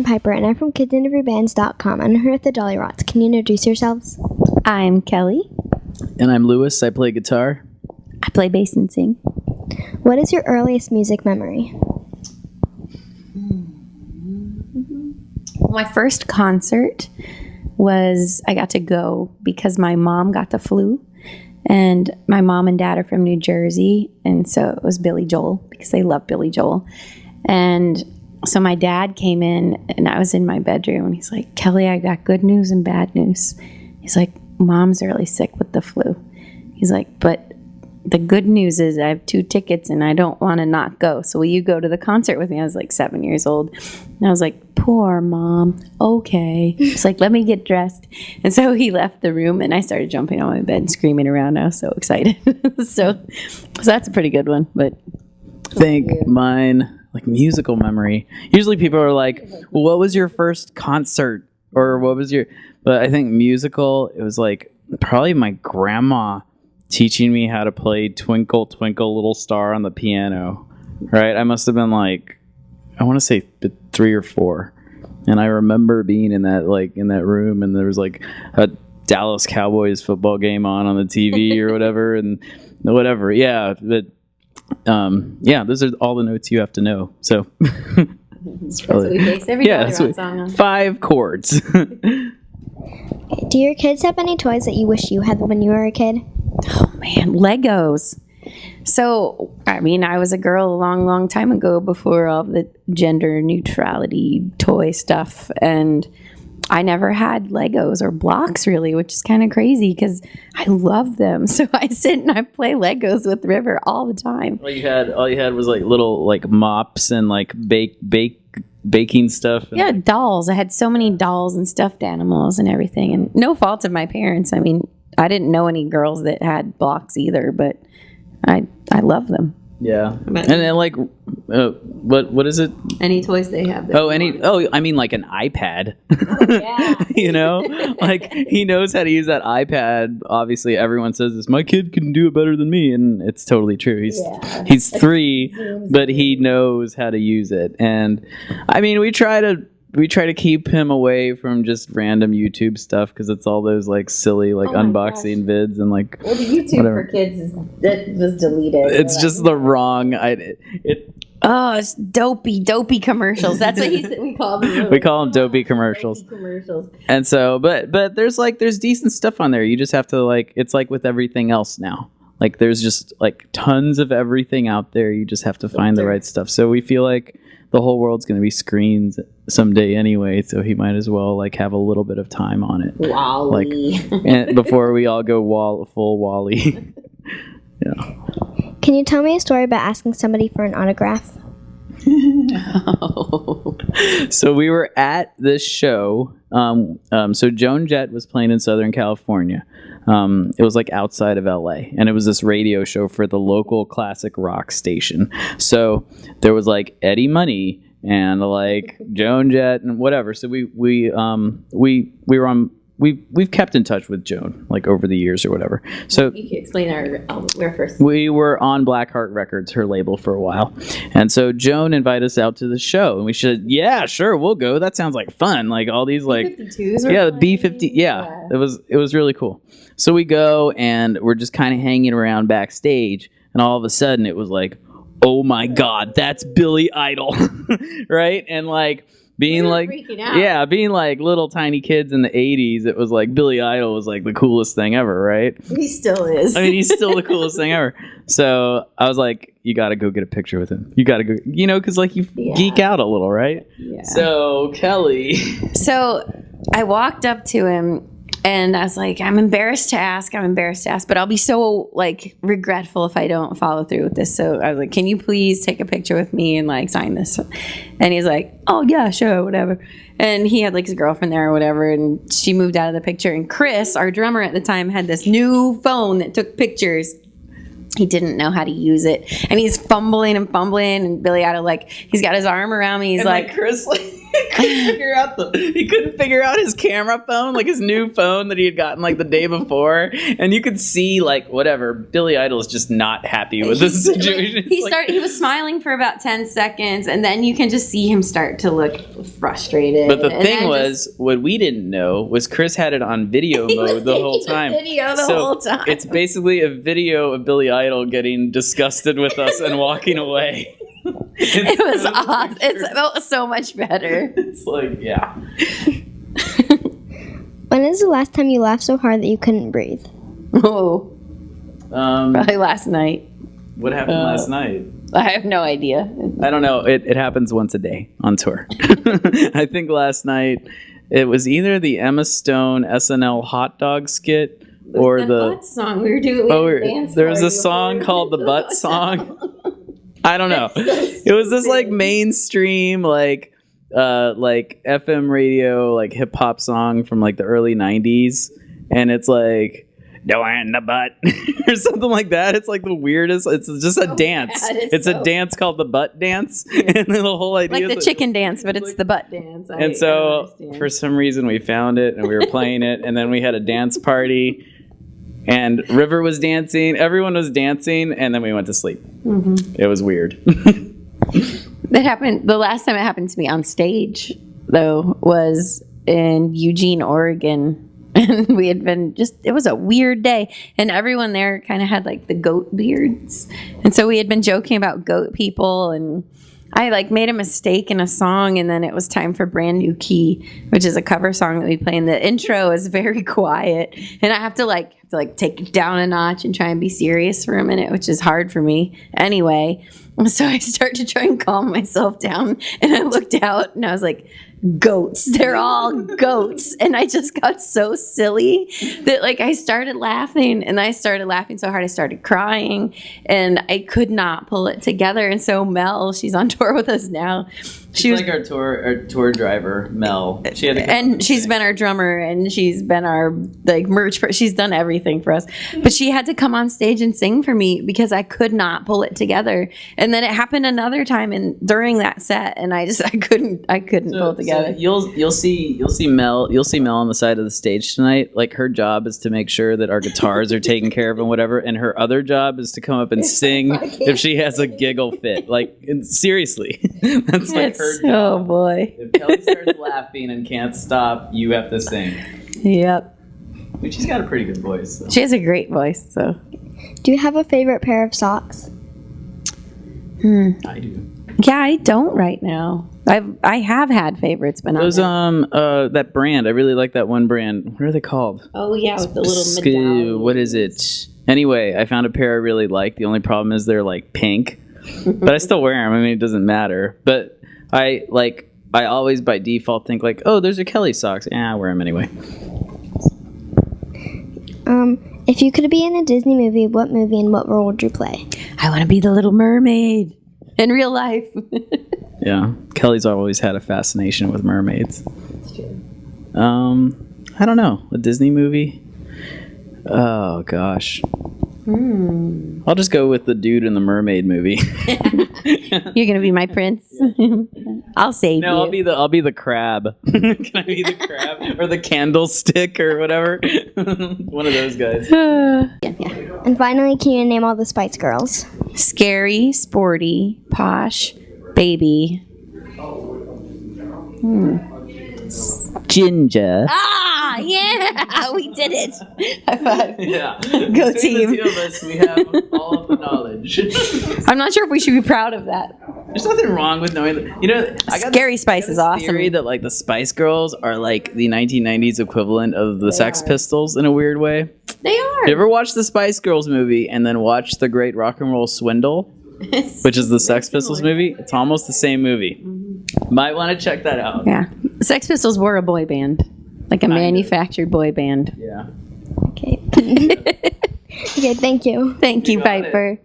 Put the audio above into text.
I'm Piper, and I'm from kidsinterviewbands.com. I'm here with the Dollyrots. Can you introduce yourselves? I'm Kelly. And I'm Lewis. I play guitar. I play bass and sing. What is your earliest music memory? My first concert was I got to go because my mom got the flu. And my mom and dad are from New Jersey. And so it was Billy Joel because they love Billy Joel. And so my dad came in and I was in my bedroom and he's like, Kelly, I got good news and bad news. He's like, Mom's really sick with the flu. He's like, but the good news is I have 2 tickets and I don't want to not go. So will you go to the concert with me? I was like 7 years old. And I was like, poor Mom. Okay. He's like, let me get dressed. And so he left the room and I started jumping on my bed and screaming around. I was so excited. so that's a pretty good one. But I think mine, like musical memory. Usually people are like, well, what was your first concert? Or what was your... But I think musical, it was like probably my grandma teaching me how to play Twinkle, Twinkle, Little Star on the piano, right? I must have been like, I want to say 3 or 4. And I remember being in that room and there was like a Dallas Cowboys football game on the TV or whatever and whatever. Yeah. But those are all the notes you have to know. So that's what we base every Dollyrots song on. 5 chords. Do your kids have any toys that you wish you had when you were a kid? Oh man, Legos. So, I mean, I was a girl a long, long time ago before all the gender neutrality toy stuff. And I never had Legos or blocks really, which is kind of crazy because I love them. So I sit and I play Legos with River all the time. All you had was like little like mops and like baking stuff. Yeah, dolls. I had so many dolls and stuffed animals and everything. And no fault of my parents. I mean, I didn't know any girls that had blocks either, but I love them. Yeah. And then like, what is it? Any toys they have. I mean like an iPad. Oh, yeah. You know, like he knows how to use that iPad. Obviously everyone says this, my kid can do it better than me. And it's totally true. He's 3, but he knows how to use it. And I mean, we try to keep him away from just random YouTube stuff because it's all those like silly like unboxing vids and like the YouTube whatever. For kids that was deleted. It's just the wrong. It's dopey commercials. That's what we call them. We call them dopey commercials. And so, but there's decent stuff on there. You just have to like. It's like with everything else now. Like there's just like tons of everything out there. You just have to find the right stuff. So we feel like the whole world's going to be screens someday anyway, so he might as well like have a little bit of time on it. Wally. Like and before we all go full Wally. Yeah. Can you tell me a story about asking somebody for an autograph? So we were at this show. So Joan Jett was playing in Southern California. It was like outside of LA, and it was this radio show for the local classic rock station. So there was like Eddie Money and like Joan Jett and whatever. So we were on. We've kept in touch with Joan like over the years or whatever. So you can explain our album. Where first we were on Blackheart Records, her label, for a while, and so Joan invited us out to the show, and we said, "Yeah, sure, we'll go. That sounds like fun. Like all these like B-52s the B-50. Yeah, it was really cool. So we go, and we're just kind of hanging around backstage, and all of a sudden it was like, oh my God, that's Billy Idol, right? And like. Being like little tiny kids in the 80s, it was like Billy Idol was like the coolest thing ever, right? He still is. I mean, he's still the coolest thing ever. So I was like, you got to go get a picture with him. You got to go, because like you geek out a little, right? Yeah. So Kelly. So I walked up to him and I was like, I'm embarrassed to ask, but I'll be so like regretful if I don't follow through with this. So I was like, can you please take a picture with me and like sign this? And he's like, oh yeah, sure, whatever. And he had like his girlfriend there or whatever, and she moved out of the picture. And Chris, our drummer at the time, had this new phone that took pictures. He didn't know how to use it, and he's fumbling, and Billy Idol, like, he's got his arm around me. He's and like Chris, like He couldn't figure out his camera phone, like his new phone that he had gotten like the day before, and you could see like whatever. Billy Idol is just not happy with this situation. He was smiling for about 10 seconds, and then you can just see him start to look frustrated. But the thing was, what we didn't know was Chris had it on video mode the whole time. Whole time. It's basically a video of Billy Idol getting disgusted with us and walking away. It was awesome. It felt so much better. It's like, yeah. When is the last time you laughed so hard that you couldn't breathe? Oh, probably last night. What happened last night? I have no idea. I don't know. It happens once a day on tour. I think last night it was either the Emma Stone SNL hot dog skit or the butt song we were doing. There was a song called the Butt Song. I don't know. It was this like mainstream like FM radio like hip hop song from like the early 90s, and it's like "Doing in the butt" or something like that. It's like the weirdest. It's just a dance. It's a dance called the butt dance, and then the whole idea like the chicken dance, but it's the butt dance. And so for some reason we found it and we were playing it, and then we had a dance party. And River was dancing, everyone was dancing, and then we went to sleep. Mm-hmm. It was weird. That happened, the last time it happened to me on stage, though, was in Eugene, Oregon. And we had been it was a weird day. And everyone there kind of had like the goat beards. And so we had been joking about goat people, and I like made a mistake in a song, and then it was time for Brand New Key, which is a cover song that we play. And the intro is very quiet, and I have to take it down a notch and try and be serious for a minute, which is hard for me anyway. So I start to try and calm myself down, and I looked out and I was like, goats, they're all goats. And I just got so silly that like I started laughing, and I started laughing so hard I started crying, and I could not pull it together. And so Mel, she's on tour with us now. She's like our tour driver, Mel. She's been our drummer, and she's been our like merch. She's done everything for us. But she had to come on stage and sing for me because I could not pull it together. And then it happened another time during that set, and I couldn't pull it together. So you'll see Mel on the side of the stage tonight. Like her job is to make sure that our guitars are taken care of and whatever, and her other job is to come up and sing if she has a giggle fit. Like seriously, that's like her job. Oh boy! If Kelly starts laughing and can't stop, you have to sing. Yep. But she's got a pretty good voice. So. She has a great voice. So, do you have a favorite pair of socks? I do. Yeah, I don't right now. I have had favorites, but not those that brand. I really like that one brand. What are they called? Oh yeah, with the little medallion. What is it? Anyway, I found a pair I really like. The only problem is they're like pink, but I still wear them. I mean, it doesn't matter. But I always by default think like, oh, those are Kelly socks. Yeah, I wear them anyway. If you could be in a Disney movie, what movie and what role would you play? I want to be the Little Mermaid in real life. Yeah, Kelly's always had a fascination with mermaids. That's true. I don't know, a Disney movie. Oh gosh. I'll just go with the dude in the mermaid movie. You're gonna be my prince. I'll save you. No, I'll be the crab. Can I be the crab or the candlestick or whatever? One of those guys. Yeah. And finally, can you name all the Spice Girls? Scary, sporty, posh, baby. Ginger. Ah, yeah, we did it. High five. Yeah. Go team. The two of us, we have all of the knowledge. I'm not sure if we should be proud of that. There's nothing wrong with knowing that. You know, Scary Spice is awesome. Theory that like the Spice Girls are like the 1990s equivalent of the Sex Pistols in a weird way. They are. You ever watch the Spice Girls movie and then watch the Great Rock and Roll Swindle, which is the Sex Pistols movie? It's almost the same movie. Might want to check that out. Yeah. Sex Pistols were a boy band. Like a manufactured boy band. Yeah. Okay. Okay, thank you. Thank you, Piper.